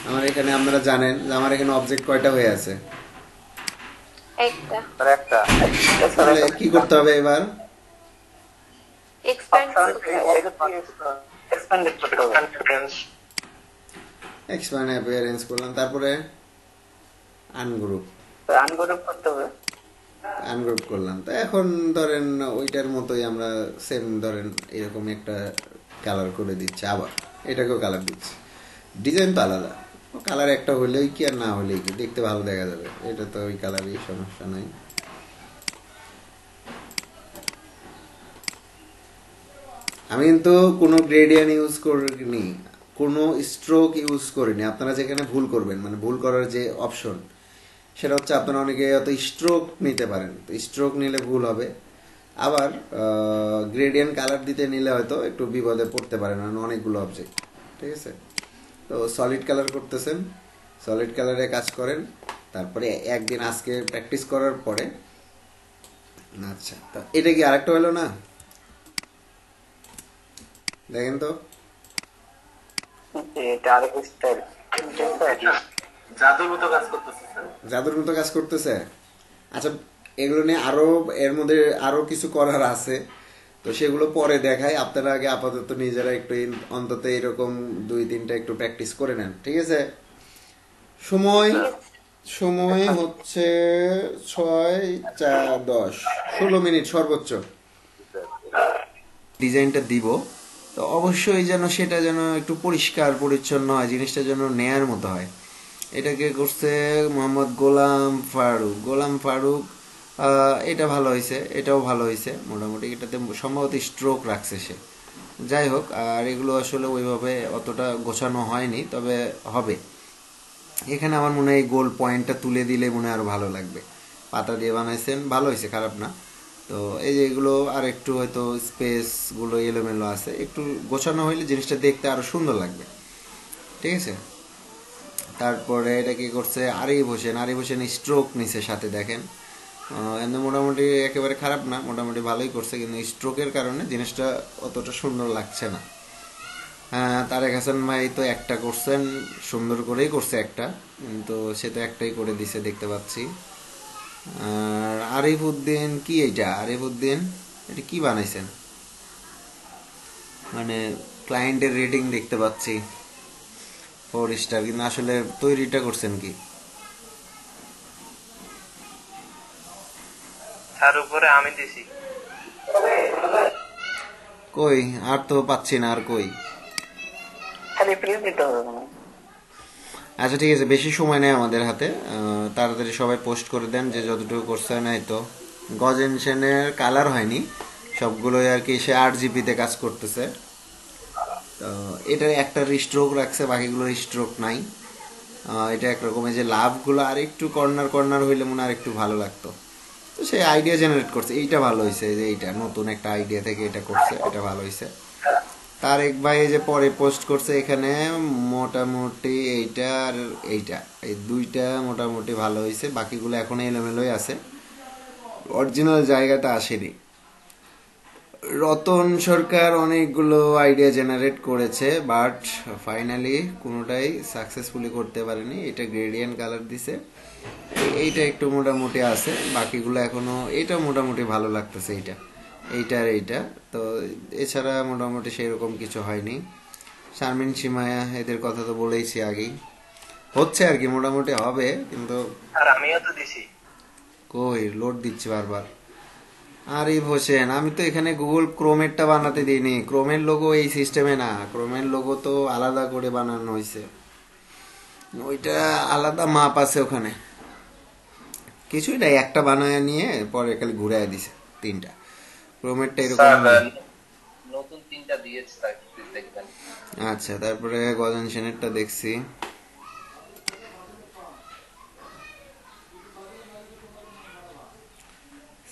আমার এখানে, আপনারা জানেন যে আমার এখানে অবজেক্ট কয়টা হয়ে আছে? একটা। স্যার একটা। তাহলে কি করতে হবে এবার? এক্সপ্যান্ড এক্সপ্যান্ডেড করতে হবে। এক্সপ্যান্ড অ্যাপিয়ারেন্স করলাম, তারপরে আনগ্রুপ, আনগ্রুপ করতে হবে। আনগ্রুপ করলাম। তো এখন ধরেন ওইটার মতোই আমরা সেম ধরেন এরকম একটা কালার করে দিচ্ছি, আবার এটাকেও কালার দিচ্ছি। ডিজাইন তো আলাদা, কালার একটা হলেই কি আর না হলেই কি, দেখতে ভালো দেখা যাবে। এটা তো ওই কালারই, সমস্যা নাই। আমি কিন্তু কোনো গ্রেডিয়ান্ট ইউজ করিনি, কোনো স্ট্রোক ইউজ করিনি। আপনারা যেখানে ভুল করবেন, মানে ভুল করার যে অপশন, সেটা হচ্ছে আপনারা অনেকে অত স্ট্রোক নিতে পারেন, তো স্ট্রোক নিলে ভুল হবে। আবার গ্রেডিয়েন্ট কালার দিতে নিলে হয়তো একটু বিপদে পড়তে পারেন, মানে অনেকগুলো অবজেক্ট, ঠিক আছে। তো সলিড কালার করতেছেন, সলিড কালারে কাজ করেন, তারপরে একদিন আজকে প্র্যাকটিস করার পরে। আচ্ছা, তো এটা কি আরেকটা হলো না? দেখেন তো, এটা আরেক স্টাইল। জাদুর মতো কাজ করতেছে স্যার। জাদুর মতো কাজ করতেছে। আচ্ছা, এগুলো নিয়ে আরো, এর মধ্যে আরো কিছু করার আছে, তো সেগুলো পরে দেখাই। আপনারা আগে আপাতত নিজেরা একটু অন্তত এরকম 2-3টা একটু প্র্যাকটিস করে নেন, ঠিক আছে। সময় সময় হচ্ছে 6:10, 16 মিনিট সর্বোচ্চ। ডিজাইনটা দিব, তো অবশ্যই যেন সেটা যেন একটু পরিষ্কার পরিচ্ছন্ন হয়, জিনিসটা যেন নেয়ার মতো হয়। এটাকে করছে মোহাম্মদ গোলাম ফারুক। এটা ভালো হয়েছে, এটাও ভালো হয়েছে মোটামুটি। এটাতে সম্ভবত স্ট্রোক রাখছে সে। যাই হোক, আর এগুলো আসলে ওইভাবে অতটা গোছানো হয়নি, তবে হবে। এখানে আমার মনে হয় গোল পয়েন্টটা তুলে দিলে মনে হয় আরো ভালো লাগবে। পাতা দিয়ে বানাইছেন, ভালো হয়েছে, খারাপ না। তো এই যে এগুলো আর একটু হয়তো স্পেসগুলো এলোমেলো আছে, একটু গোছানো হইলে জিনিসটা দেখতে আরো সুন্দর লাগবে, ঠিক আছে। তারপরে এটা কি করছে আরিফ হোসেন স্ট্রোক নিছে সাথে, দেখেন। এমনি মোটামুটি একেবারে খারাপ না, মোটামুটি ভালোই করছে, কিন্তু স্ট্রোকের কারণে জিনিসটা অতটা সুন্দর লাগছে না। হ্যাঁ, তারেক হাসান ভাই তো একটা করছেন, সুন্দর করেই করছে একটা, কিন্তু সে তো একটাই করে দিছে দেখতে পাচ্ছি। আর আরিফ উদ্দিন, কি এইটা আরিফ উদ্দিন, এটা কি বানাইছেন? মানে ক্লায়েন্টের রেটিং দেখতে পাচ্ছি 4 স্টার, কিন্তু আসলে তৈরিটা করছেন কি? তার উপরে আমি দিছি। কই, আর তো পাচ্ছি না, আর কই? খালি প্রিন্ট দিতে হবে মানে। আচ্ছা, ঠিক আছে, বেশি সময় নেই আমাদের হাতে। তাড়াতাড়ি সবাই পোস্ট করে দেন যে যতটুকু করছে। নাই তো গজেন সেনের কালার হয়নি, সবগুলোই আর কি সে 8 জিবিতে কাজ করতেছে। তো এটা একটা স্ট্রোক রাখছে, বাকিগুলোর স্ট্রোক নাই। এটা একরকমের যে লাভগুলো আর একটু কর্নার কর্নার হইলে মনে আর একটু ভালো লাগতো। তো সে আইডিয়া জেনারেট করছে, এইটা ভালো হয়েছে, যে এইটা নতুন একটা আইডিয়া থেকে এটা করছে, এটা ভালো হয়েছে। তারেক ভাই যে পরে পোস্ট করছে এখানে, মোটামুটি এইটা আর এইটা, এই দুইটা মোটামুটি ভালো হয়েছে, বাকিগুলো এখন এলোমেলোই আছে, অরিজিনাল জায়গাটা আসেনি। রতন সরকার অনেকগুলো আইডিয়া জেনারেট করেছে, বাট ফাইনালি কোনোটাই সাকসেসফুলি করতে পারেনি। এটা গ্রেডিয়েন্ট কালার দিছে, এইটা একটু মোটামুটি আছে, বাকিগুলো এখনো, এটা মোটামুটি ভালো লাগতেছে, এইটা আর এইটা। তো এছাড়া মোটামুটি সেরকম কিছু হয়নি। শারমিন সীমায়া এদের কথা তো বলেইছি আগেই, হচ্ছে আর কি, মোটামুটি হবে, কিন্তু আর আমিও তো দিছি। কই লোড দিচ্ছি বারবার। আরিফ হোসেন, আমি তো এখানে গুগল ক্রোমেরটা বানাতে দিইনি। ক্রোমের লোগো এই সিস্টেমে না, ক্রোমের লোগো তো আলাদা করে বানানো হয়েছে, ওইটা আলাদা মাপ আছে ওখানে। কিছুই নাই, একটা বানায় নিয়ে পরে খালি ঘুরাই দিছে তিনটা। ক্রোমেরটা এরকম স্যার না। নতুন 3টা দিয়েছে স্যার, প্লিজ দেখবেন। আচ্ছা, তারপরে গজন সেনেরটা দেখছি।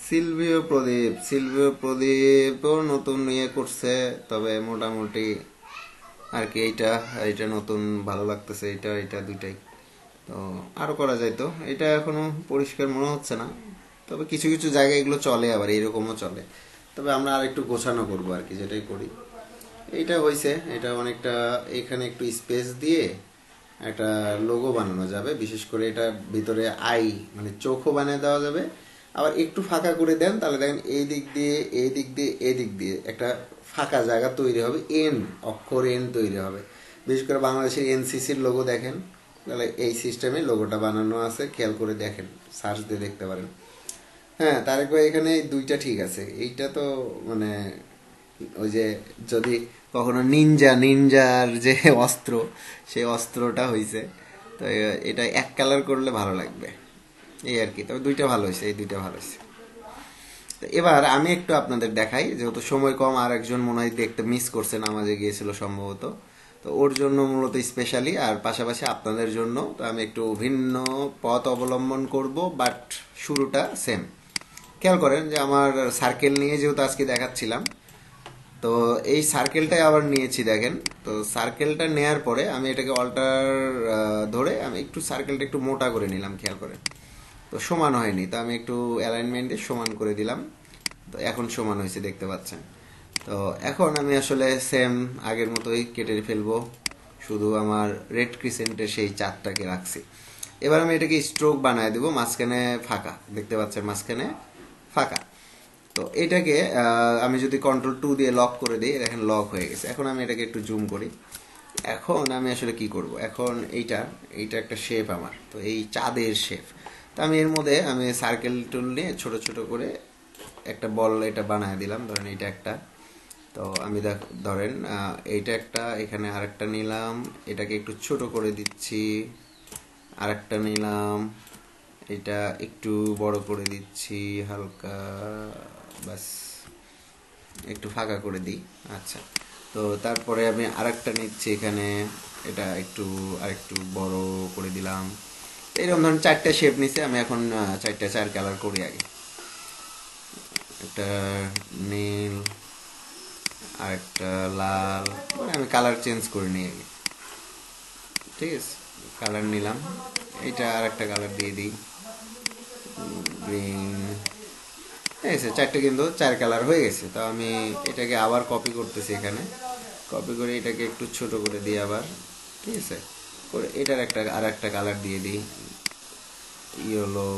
সিলভিও প্রদীপও নতুন ইয়ে করছে, তবে মোটামুটি আর কি। এইটা এইটা নতুন ভালো লাগতেছে, এইটা এইটা দুইটাই। তো আরো করা যাইতো, এটা এখনো পরিষ্কার মনে হচ্ছে না, তবে কিছু কিছু জায়গায় এগুলো চলে, আবার এইরকমও চলে। তবে আমরা আর একটু গোছানো করবো আর কি, যেটাই করি। এইটা হয়েছে, এটা অনেকটা, এখানে একটু স্পেস দিয়ে একটা লোগো বানানো যাবে। বিশেষ করে এটা ভিতরে আই মানে চোখও বানিয়ে দেওয়া যাবে। আবার একটু ফাঁকা করে দেন, তাহলে দেখেন এই দিক দিয়ে এই দিক দিয়ে এই দিক দিয়ে একটা ফাঁকা জায়গা তৈরি হবে, এন অক্ষর এন তৈরি হবে। বিশেষ করে বাংলাদেশের এনসিসির লোগো দেখেন, তাহলে এই সিস্টেমে লোগোটা বানানো আছে, খেয়াল করে দেখেন, সার্চ দিয়ে দেখতে পারেন। হ্যাঁ, তারেক ভাই এখানে দুইটা ঠিক আছে। এইটা তো মানে ওই যে যদি কখনো নিনজার যে অস্ত্র, সেই অস্ত্রটা হইছে। তো এটা এক কালার করলে ভালো লাগবে এই আর কি। তবে দুইটা ভালো হয়েছে, এই দুইটা ভালো হয়েছে। তো এবার আমি একটু আপনাদের দেখাই, যেহেতু সময় কম, আর একজন মনে হয় দেখতে মিস করছে, নামাজে গিয়েছিল সম্ভবত, তো ওর জন্য মূলত স্পেশালি, আর পাশাপাশি আপনাদের জন্য। তো আমি একটু ভিন্ন পথ অবলম্বন করব, বাট শুরুটা সেম। খেয়াল করেন যে আমার সার্কেল নিয়ে যেহেতু আজকে দেখাচ্ছিলাম, তো এই সার্কেলটাই আবার নিয়েছি দেখেন। তো সার্কেলটা নেয়ার পরে আমি এটাকে অল্টার ধরে আমি একটু সার্কেলটা একটু মোটা করে নিলাম, খেয়াল করেন। তো সমান হয়নি, তো আমি একটু অ্যালাইনমেন্টে সমান করে দিলাম। তো এখন সমান হয়েছে, দেখতে পাচ্ছেন। তো এখন আমি আসলে সেম আগের মতোই কেটে ফেলবো, শুধু আমার রেড ক্রিসেন্টের সেই চারটাকে রাখছি। এবার আমি এটাকে স্ট্রোক বানায় দেবো, মাঝখানে ফাঁকা, দেখতে পাচ্ছেন মাঝখানে ফাঁকা। তো এটাকে আমি যদি কন্ট্রোল 2 দিয়ে লক করে দিই, দেখেন লক হয়ে গেছে। এখন আমি এটাকে একটু জুম করি। এখন আমি আসলে কি করব, এখন এইটা একটা শেপ আমার, তো এই চাঁদের শেপ। তো আমি এর মধ্যে আমি সার্কেল টুল নিয়ে ছোট ছোট করে একটা বল এটা বানায় দিলাম। ধরেন এইটা একটা, তো আমি ধরেন এইটা একটা, এখানে আরেকটা নিলাম, এটাকে একটু ছোট করে দিচ্ছি, আরেকটা নিলাম, এটা একটু বড় করে দিচ্ছি হালকা, বাস একটু ফাঁকা করে দিই। আচ্ছা, তো তারপরে আমি আরেকটা নিচ্ছি এখানে, এটা একটু আরেকটু বড় করে দিলাম। এরকম ধরুন চারটা শেপ নিচ্ছে, আমি এখন চার কালার করি আগে। একটা নীল, আরেকটা লাল, মানে আমি কালার চেঞ্জ করে নিই আগে, ঠিক আছে। কালার নিলাম, এইটা আরেকটা কালার দিয়ে দিই, গ্রিন। ঠিক আছে, চারটে কিন্তু 4 কালার হয়ে গেছে। তো আমি এটাকে আবার কপি করতেছি, এখানে কপি করে এটাকে একটু ছোট করে দিই আবার, ঠিক আছে, করে এটার আর একটা কালার দিয়ে দিই, ইয়েলো।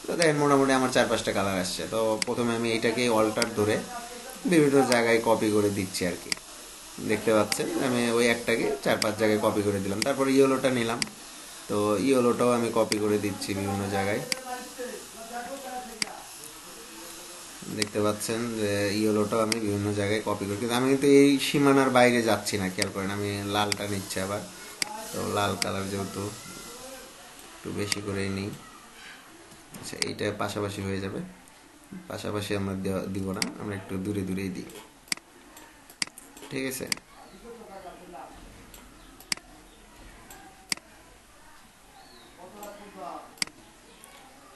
তো দেখেন মোটামুটি আমার 4-5টা কালার আসছে। তো প্রথমে আমি এটাকে অল্টার ধরে বিভিন্ন জায়গায় কপি করে দিচ্ছি আর কি, দেখতে পাচ্ছেন। আমি ওই একটাকে 4-5 জায়গায় কপি করে দিলাম। তারপর ইয়েলোটা নিলাম, তো ইয়েলোটাও আমি কপি করে দিচ্ছি বিভিন্ন জায়গায়, দেখতে পাচ্ছেন যে ইয়েলোটাও আমি বিভিন্ন জায়গায় কপি করি। কিন্তু আমি কিন্তু এই সীমানার বাইরে যাচ্ছি না, খেয়াল করেন। আমি লালটা নিচ্ছি আবার, তো লাল কালার যেহেতু একটু বেশি করেই নিই। আচ্ছা, এইটা পাশাপাশি হয়ে যাবে, পাশাপাশি আমরা দিব না, আমরা একটু দূরে দূরেই দিই, ঠিক আছে।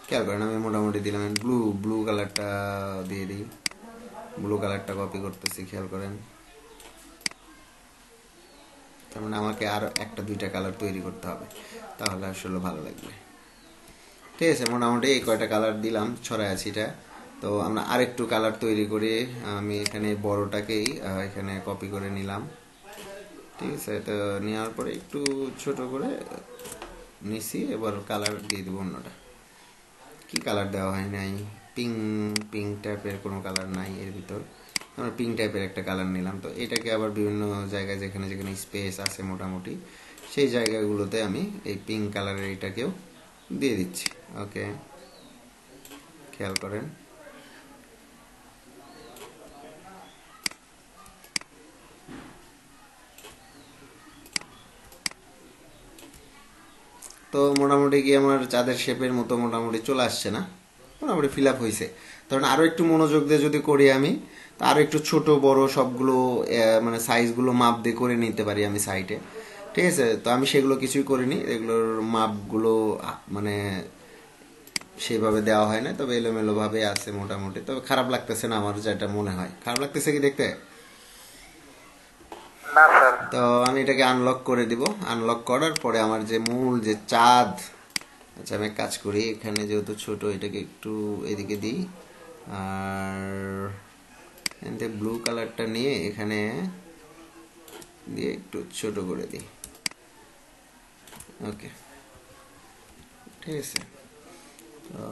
খেয়াল করেন আমি মোটামুটি দিলাম। ব্লু কালারটা দিয়ে দিই, ব্লু কালারটা কপি করতেছি, খেয়াল করেন। তার মানে আমাকে আরো 1-2টা কালার তৈরি করতে হবে, তাহলে আসলে ভালো লাগবে, ঠিক আছে। মোটামুটি এই কয়টা কালার দিলাম, ছড়ায় আছি এটা। তো আমরা আরেকটু কালার তৈরি করি। আমি এখানে বড়টাকেই এখানে কপি করে নিলাম, ঠিক আছে। তো নেওয়ার পরে একটু ছোট করে নিছি, এবার কালার দিয়ে দেবো অন্যটা। কি কালার দেওয়া হয় নাই, পিঙ্ক পিঙ্ক টাইপের কোনো কালার নাই এর ভিতর, আমরা পিঙ্ক টাইপের একটা কালার নিলাম। তো এটাকে আবার বিভিন্ন জায়গায় যেখানে যেখানে স্পেস আছে মোটামুটি সেই জায়গাগুলোতে আমি এই পিঙ্ক কালারের এটাকেও দিয়ে দিচ্ছি। ওকে, খেয়াল করেন। তো মোটামুটি কি আমার চাঁদের শেপের মতো মোটামুটি চলে আসছে না, মোটামুটি ফিল আপ হয়েছে। তখন আরও একটু মনোযোগ দিয়ে যদি করি আমি, তো আরও একটু ছোট বড় সবগুলো মানে সাইজগুলো মাপ দিয়ে করে নিতে পারি আমি সাইটে, ঠিক আছে। তো আমি সেগুলো কিছুই করিনি, এগুলোর মাপগুলো মানে সেইভাবে দেওয়া হয় না, তবে এলোমেলোভাবে আছে মোটামুটি। তবে খারাপ লাগতেছে না আমার, যেটা মনে হয়। খারাপ লাগতেছে কি দেখতে? না স্যার। তো আমি এটাকে আনলক করে দিব। আনলক করার পরে আমার যে মূল যে চাঁদ, আচ্ছা আমি এক কাজ করি, এখানে যেহেতু ছোট এটাকে একটু এদিকে দিই, আর এখানে ব্লু কালারটা নিয়ে এখানে দিয়ে একটু ছোট করে দিই। ওকে, ঠিক আছে। তো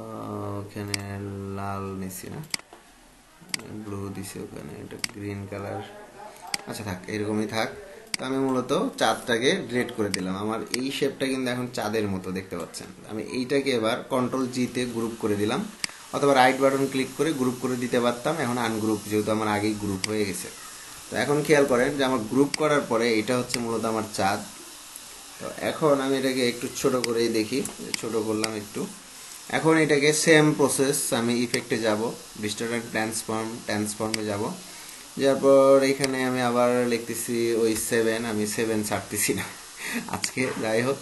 ওখানে লাল নিছি না, ব্লু দিছি, ওখানে এটা গ্রিন কালার। আচ্ছা থাক, এরকমই থাক। তো আমি মূলত চাঁদটাকে ডিলিট করে দিলাম। আমার এই শেপটা কিন্তু এখন চাঁদের মতো দেখতে পাচ্ছেন। আমি এইটাকে এবার কন্ট্রোল জিতে গ্রুপ করে দিলাম, অথবা রাইট বাটন ক্লিক করে গ্রুপ করে দিতে পারতাম। এখন আনগ্রুপ, যেহেতু আমার আগেই গ্রুপ হয়ে গেছে। তো এখন খেয়াল করেন যে আমার গ্রুপ করার পরে এটা হচ্ছে মূলত আমার চাঁদ। তো এখন আমি এটাকে একটু ছোট করেই দেখি, ছোট করলাম একটু। এখন এটাকে সেম প্রসেস, আমি ইফেক্টে যাব, ডিস্টর্ট ট্রান্সফর্মে যাব। যার পর এখানে আমি আবার লিখতেছি ওই 7, আমি 7 ছাড়তেছি না আজকে। যাই হোক,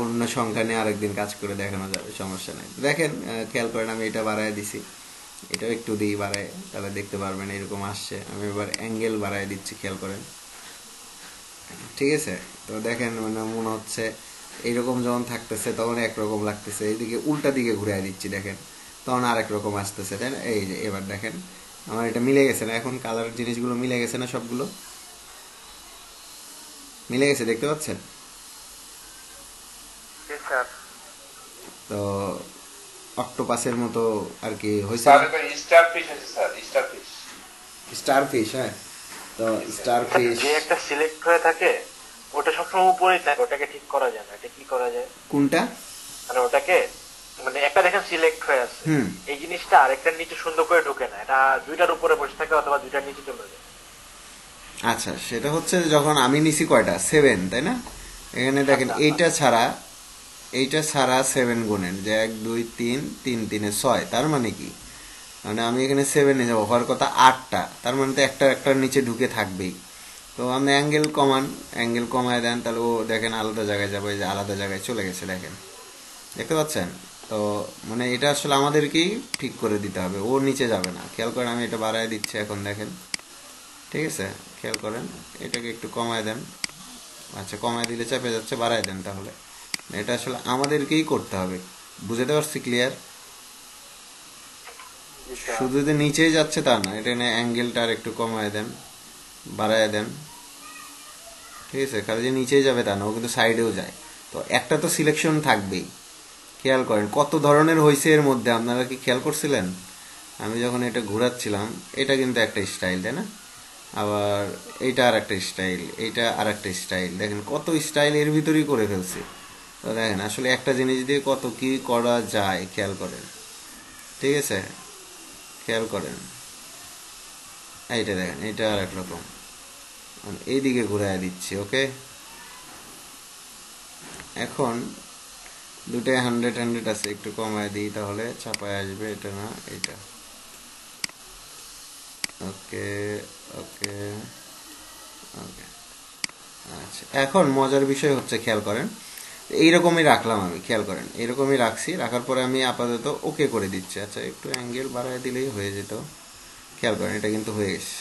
অন্য সংখ্যা নিয়ে আরেকদিন কাজ করে দেখানো যাবে, সমস্যা নেই। দেখেন, খেয়াল করেন আমি এটা বাড়ায় দিছি, এটাও একটু দিই বাড়ায়, তাহলে দেখতে পারবেন এরকম আসছে। আমি এবার অ্যাঙ্গেল বাড়ায় দিচ্ছি, খেয়াল করেন, ঠিক আছে। তো দেখেন মানে মনে হচ্ছে এইরকম যখন থাকতেছে তখন একরকম লাগতেছে, এইদিকে উল্টা দিকে ঘুরে দিচ্ছি দেখেন, তখন আরেক রকম আসতেছে, তাই না? এই যে এবার দেখেন আমার এটা মিলে গেছে না, এখন কালার জিনিসগুলো মিলে গেছে না, সবগুলো মিলে গেছে, দেখতে পাচ্ছেন? স্যার তো অক্টোপাসের মতো আর কি হয়েছে, স্যার এটা স্টার ফিশ আছে sir, star fish. Star fish. হ্যাঁ, তো স্টার ফিশ যে একটা সিলেক্ট হয়ে থাকে ওটা সবসময় উপরেই থাকে, ওটাকে ঠিক করা যায় না, এটা কি করা যায়? কোনটা? মানে ওটাকে, মানে একটা দেখেন সিলেক্ট হয়ে আছে, হুম, এই জিনিসটা আরেকটার নিচে সুন্দর করে ঢুকে না, এটা দুইটার উপরে বসে থাকে অথবা দুইটার নিচে চলে যায়। আচ্ছা, সেটা হচ্ছে যখন আমি নিছি কয়টা 7, তাই না? এখানে দেখেন এইটা ছাড়া 7 গুণেন, যে 1 2 3 3 3 6, তার মানে কি, মানে আমি এখানে 7 নিয়ে যাবো, হওয়ার কথা 8টা, তার মানে তো একটা একটার নিচে ঢুকে থাকবেই। তো আপনি অ্যাঙ্গেল কমায় দেন, তাহলে ও দেখেন আলাদা জায়গায় যাবে, যে আলাদা জায়গায় চলে গেছে, দেখেন, দেখতে পাচ্ছেন? তো মানে এটা আসলে আমাদেরকেই ঠিক করে দিতে হবে, ও নিচে যাবে না। খেয়াল করেন আমি এটা বাড়ায় দিচ্ছি এখন, দেখেন, ঠিক আছে? খেয়াল করেন, এটাকে একটু কমায় দেন। আচ্ছা, কমায় দিলে চাপে যাচ্ছে, বাড়ায় দেন। তাহলে এটা আসলে আমাদেরকেই করতে হবে, বুঝতে পারছি? ক্লিয়ার? শুধু যে নিচেই যাচ্ছে তা না, এটা অ্যাঙ্গেলটা আর একটু কমায় দেন, বাড়ায় দেন, ঠিক আছে? খালি যে নিচেই যাবে তা না, ও কিন্তু সাইডেও যায়। তো একটা তো সিলেকশন থাকবেই। খেয়াল করেন কত ধরনের হয়েছে এর মধ্যে, আপনারা কি খেয়াল করছিলেন? আমি যখন এটা ঘোরাচ্ছিলাম, এটা কিন্তু একটা স্টাইল, তাই না? আবার এইটা আর একটা স্টাইল, এইটা আর একটা স্টাইল, দেখেন কত স্টাইল এর ভিতরেই করে ফেলছি। তো দেখেন আসলে একটা জিনিস দিয়ে কত কি করা যায়, খেয়াল করেন, ঠিক আছে? খেয়াল করেন, এইটা দেখেন, এইটা আর একরকম, এইদিকে ঘুরাই দিচ্ছি। ওকে, এখন দুটাই 100 আছে, একটু কমায় দিই, তাহলে চাপায় আসবে, এটা না এটা। ওকে, ওকে, ওকে। আচ্ছা, এখন মজার বিষয় হচ্ছে, খেয়াল করেন, এইরকমই রাখলাম আমি, খেয়াল করেন এইরকমই রাখছি, রাখার পরে আমি আপাতত ওকে করে দিচ্ছি। আচ্ছা, একটু অ্যাঙ্গেল বাড়ায় দিলেই হয়ে যেত। খেয়াল করেন এটা কিন্তু হয়ে গেছে,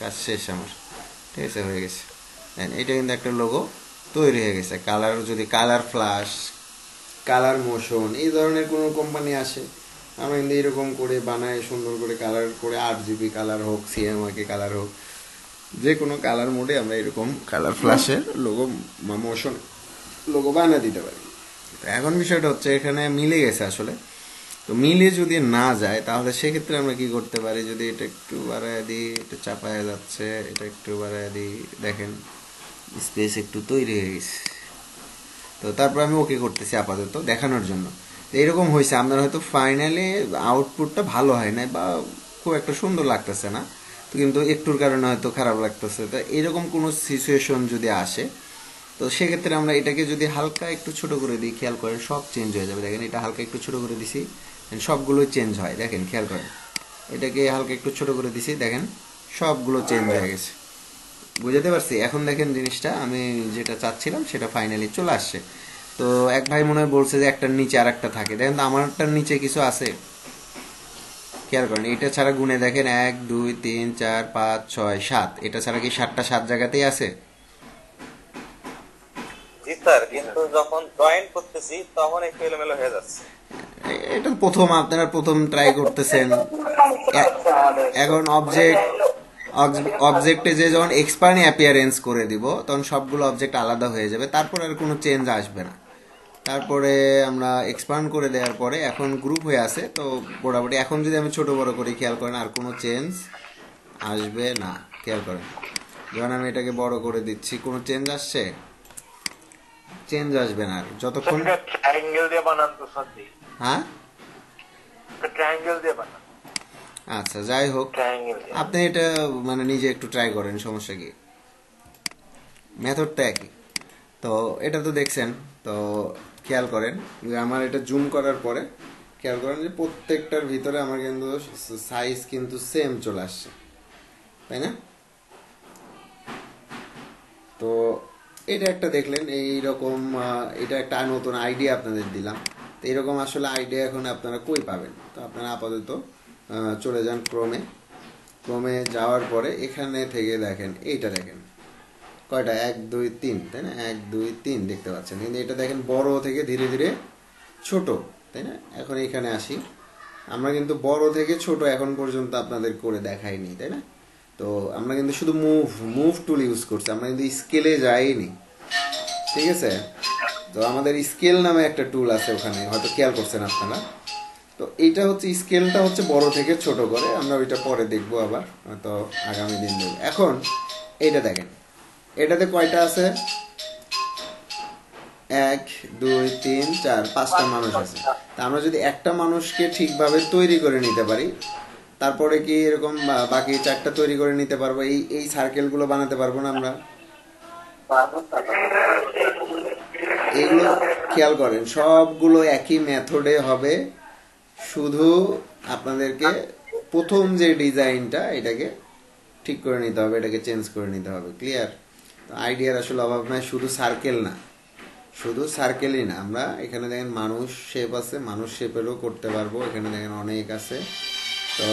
কাজ শেষ আমার, ঠিক আছে? হয়ে গেছে, এটা কিন্তু একটা লোগো তৈরি হয়ে গেছে। কালার, যদি কালার ফ্লাশ, কালার মোশন এই ধরনের কোনো কোম্পানি আসে, আমরা কিন্তু এরকম করে বানায় সুন্দর করে কালার করে, RGB কালার হোক, CMYK কালার হোক, যে কোনো কালার মোডে আমরা এরকম কালার ফ্ল্যাশের লোগো বা মোশন লোগো বানিয়ে দিতে পারি। তো এখন বিষয়টা হচ্ছে এখানে মিলে গেছে আসলে। তো মিলে যদি না যায় তাহলে সেক্ষেত্রে আমরা কি করতে পারি, যদি এটা একটু বাড়ায় দিই, এটা চাপায় যাচ্ছে, এটা একটু বাড়ায় দিই, দেখেন স্পেস একটু তৈরি হয়ে গেছে। তো তারপর আমি ওকে করতেছি আপাতত দেখানোর জন্য। তো এরকম হয়েছে, আপনার হয়তো ফাইনালি আউটপুটটা ভালো হয় না বা খুব একটা সুন্দর লাগতেছে না, তো কিন্তু একটুর কারণে হয়তো খারাপ লাগতেছে। তো এরকম কোনো সিচুয়েশন যদি আসে, তো সেক্ষেত্রে আমরা এটাকে যদি হালকা একটু ছোট করে দিই, খেয়াল করেন সব চেঞ্জ হয়ে যাবে। দেখেন এটা হালকা একটু ছোট করে দিছি, সবগুলোই চেঞ্জ হয়। দেখেন খেয়াল করেন, এটাকে হালকা একটু ছোট করে দিছি, দেখেন সবগুলো চেঞ্জ হয়ে গেছে। বুঝাতে পারছি? এখন দেখেন জিনিসটা আমি যেটা চাচ্ছিলাম সেটা ফাইনালি চলে আসছে। তো এক ভাই মনে হয় বলছে যে একটার নিচে আর একটা থাকে, দেখেন তো আমারটার নিচে কিছু আছে, খেয়াল করেন। এটা ছাড়া গুনে দেখেন 1 2 3 4 5 6 7, এটা ছাড়া কি 7টা 7 জায়গাতেই আছে? জি স্যার, কিন্তু যখন জয়েন করতেছি তখন একটু এলোমেলো হয়ে যাচ্ছে। এটা প্রথম, আপনারা প্রথম ট্রাই করতেছেন। এখন অবজেক্টে যে যখন এক্সপান্ড অ্যাপিয়ারেন্স করে দিব তখন সবগুলো অবজেক্ট আলাদা হয়ে যাবে, তারপর আর কোনো চেঞ্জ আসবে না। তারপরে আমরা এক্সপান্ড করে দেওয়ার পরে এখন গ্রুপ হয়ে আছে, তো মোটামুটি এখন যদি আমি ছোট বড় করি, খেয়াল করেন আর কোনো চেঞ্জ আসবে না। খেয়াল করেন যখন আমি এটাকে বড় করে দিচ্ছি, কোনো চেঞ্জ আসছে? চেঞ্জ আসবে না আর যতক্ষণ। ট্রায়াঙ্গেল দিয়ে বানান তো সত্যি। হ্যাঁ, ট্রায়াঙ্গেল দিয়ে বানান। আচ্ছা যাই হোক, ট্রায়াঙ্গেল আপনি এটা মানে নিজে একটু ট্রাই করেন, সমস্যা কি, মেথডটা একই। তো এটা তো দেখছেন। তো খেয়াল করেন যে আমার এটা জুম করার পরে খেয়াল করেন যে প্রত্যেকটার ভিতরে আমার কিন্তু সাইজ কিন্তু সেম চলে আসছে, তাই না? তো এটা একটা দেখলেন এইরকম, এটা একটা নতুন আইডিয়া আপনাদের দিলাম। তো এরকম আসলে আইডিয়া এখন আপনারা কই পাবেন? তো আপনারা আপাতত চলে যান ক্রোমে যাওয়ার পরে এখানে থেকে দেখেন, এইটা দেখেন কয়টা 1 2 3, তাই না? 1 2 3 দেখতে পাচ্ছেন, কিন্তু এটা দেখেন বড় থেকে ধীরে ধীরে ছোট, তাই না? এখন এখানে আসি, আমরা কিন্তু বড় থেকে ছোট এখন পর্যন্ত আপনাদের করে দেখাইনি, তাই না? তো আমরা কিন্তু শুধু মুভ টুল ইউজ করছি, আমরা কিন্তু স্কেলে যাইনি, ঠিক আছে? তো আমাদের স্কেল নামে একটা টুল আছে ওখানে, হয়তো খেয়াল করছেন আপনারা। তো এইটা হচ্ছে স্কেলটা হচ্ছে বড় থেকে ছোট করে, আমরা ওইটা পরে দেখবো আবার, হয়তো আগামী দিন দেখবো। এখন এইটা দেখেন, এটাতে কয়টা আছে? 1 2 3 4 5টা মানুষ আছে। তা আমরা যদি একটা মানুষকে ঠিকভাবে তৈরি করে নিতে পারি, তারপরে কি এরকম বাকি 4টা তৈরি করে নিতে পারবো? এই সার্কেলগুলো বানাতে পারবো না আমরা? এগুলো খেয়াল করেন সবগুলো একই মেথডে হবে, শুধু আপনাদেরকে প্রথম যে ডিজাইনটা এটাকে ঠিক করে নিতে হবে, এটাকে চেঞ্জ করে নিতে হবে। ক্লিয়ার? আইডিয়ার আসলে অভাব নাই, শুধু সার্কেল না, শুধু সার্কেলই না, আমরা এখানে দেখেন মানুষ শেপ আছে, মানুষ শেপেরও করতে পারবো, এখানে দেখেন অনেক আছে। তো